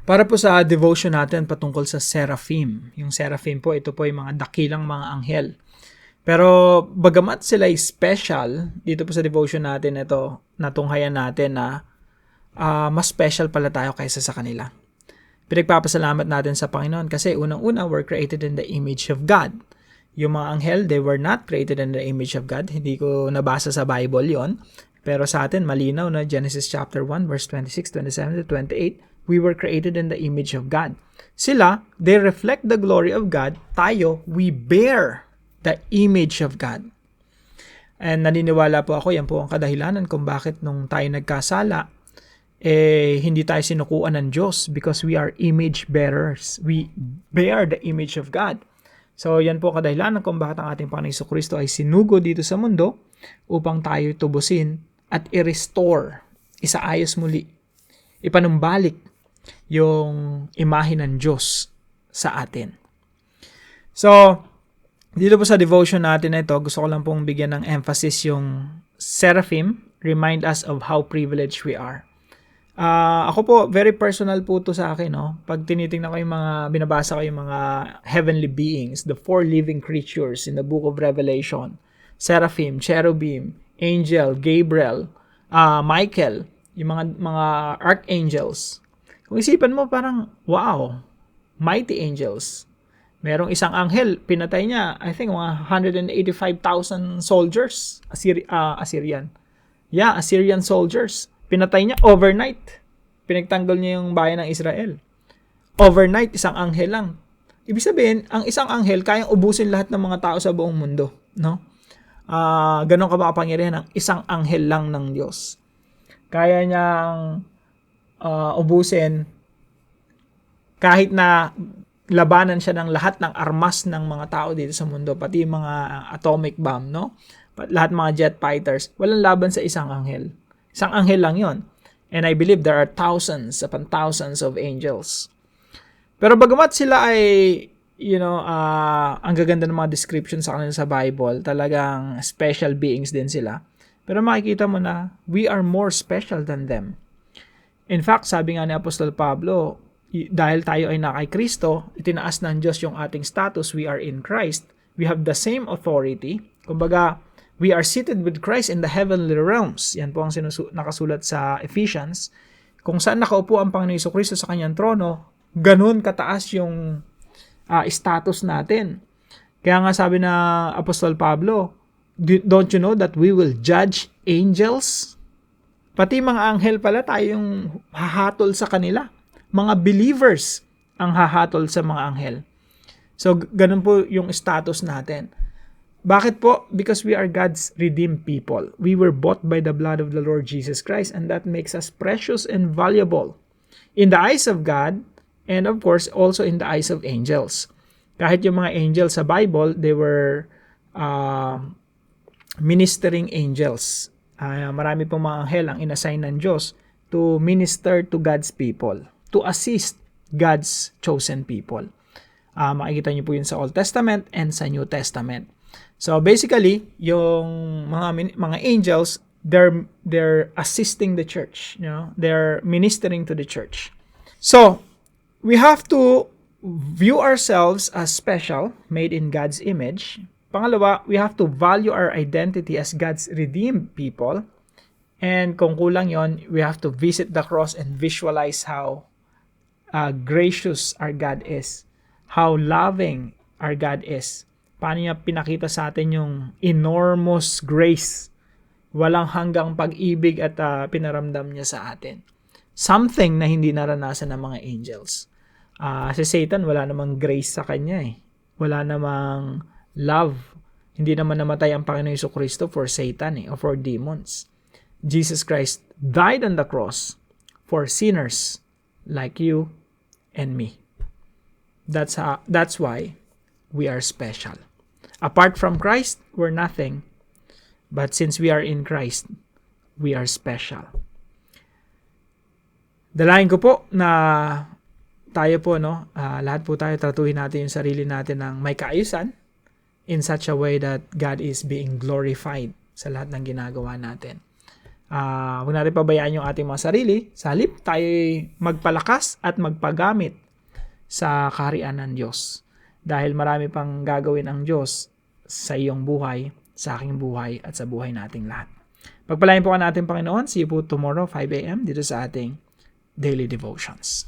Para po sa devotion natin patungkol sa seraphim. Yung seraphim po, ito po yung mga dakilang mga anghel. Pero bagamat sila ay special, dito po sa devotion natin ito, natunghayan natin na mas special pala tayo kaysa sa kanila. Pinagpapasalamat natin sa Panginoon kasi unang-una, we're created in the image of God. Yung mga anghel, they were not created in the image of God. Hindi ko nabasa sa Bible yon. Pero sa atin, malinaw na Genesis chapter 1, verse 26, 27 to 28, we were created in the image of God. Sila, they reflect the glory of God. Tayo, we bear the image of God. And naniniwala po ako, yan po ang kadahilanan kung bakit nung tayo nagkasala, hindi tayo sinukuan ng Diyos because we are image bearers. We bear the image of God. So, yan po kadahilanan kung bakit ang ating Panginoon Jesucristo ay sinugo dito sa mundo upang tayo tubusin at i-restore, isaayos muli, ipanumbalik yung imahe ng Diyos sa atin. So, dito po sa devotion natin na ito, gusto ko lang pong bigyan ng emphasis yung seraphim, remind us of how privileged we are. Ako po, very personal po to sa akin, no? Pag tinitingnan ko yung binabasa ko yung mga heavenly beings, the 4 living creatures in the book of Revelation, seraphim, cherubim, angel, Gabriel, Michael, yung mga archangels. Kung isipan mo, parang, wow, mighty angels. Merong isang anghel, pinatay niya, I think, 185,000 soldiers, Assyrian. Yeah, Assyrian soldiers. Pinatay niya overnight. Pinagtanggol niya yung bayan ng Israel. Overnight, isang anghel lang. Ibig sabihin, ang isang anghel kayang ubusin lahat ng mga tao sa buong mundo, no? Ganon ka makapangyarihan ng isang anghel lang ng Diyos. Kaya niyang ubusin kahit na labanan siya ng lahat ng armas ng mga tao dito sa mundo, pati yung mga atomic bomb, no? Lahat mga jet fighters, walang laban sa isang anghel. Isang anghel lang yon. And I believe there are thousands upon thousands of angels. Pero bagamat sila ay, ang gaganda ng mga description sa kanila sa Bible, talagang special beings din sila. Pero makikita mo na, we are more special than them. In fact, sabi nga ni Apostol Pablo, dahil tayo ay na kay Kristo, itinaas ng Diyos yung ating status, we are in Christ. We have the same authority. Kumbaga, we are seated with Christ in the heavenly realms. Yan po ang nakasulat sa Ephesians. Kung saan nakaupo ang Panginoon Jesucristo sa kanyang trono, ganun kataas yung status natin. Kaya nga sabi na Apostol Pablo, don't you know that we will judge angels? Pati mga anghel pala tayong hahatol sa kanila. Mga believers ang hahatol sa mga anghel. So, ganun po yung status natin. Bakit po? Because we are God's redeemed people. We were bought by the blood of the Lord Jesus Christ, and that makes us precious and valuable in the eyes of God, and of course, also in the eyes of angels. Kahit yung mga angels sa Bible, they were ministering angels. Marami pong mga anghel ang inassign ng Diyos to minister to God's people, to assist God's chosen people. Makikita niyo po yun sa Old Testament and sa New Testament. So basically, yung mga angels, they're assisting the church, they're ministering to the church. So, we have to view ourselves as special, made in God's image. Pangalawa, we have to value our identity as God's redeemed people. And kung kulang yon, we have to visit the cross and visualize how gracious our God is, how loving our God is. Paano niya pinakita sa atin yung enormous grace, walang hanggang pag-ibig at pinaramdam niya sa atin. Something na hindi naranasan ng mga angels. Si Satan, wala namang grace sa kanya eh. Wala namang love. Hindi naman namatay ang Panginoon Jesucristo for Satan or for demons. Jesus Christ died on the cross for sinners like you and me. That's why we are special. Apart from Christ, we're nothing. But since we are in Christ, we are special. Dalayan ko po na tayo po, lahat po tayo tratuhin natin yung sarili natin ng may kaayusan in such a way that God is being glorified sa lahat ng ginagawa natin. Huwag natin pabayaan yung ating mga sarili. Sa halip, tayo magpalakas at magpagamit sa kaharian ng Diyos. Dahil marami pang gagawin ang Diyos sa iyong buhay, sa aking buhay, at sa buhay nating lahat. Pagpalain po ka natin, Panginoon. See you po tomorrow, 5 a.m. dito sa ating Daily Devotions.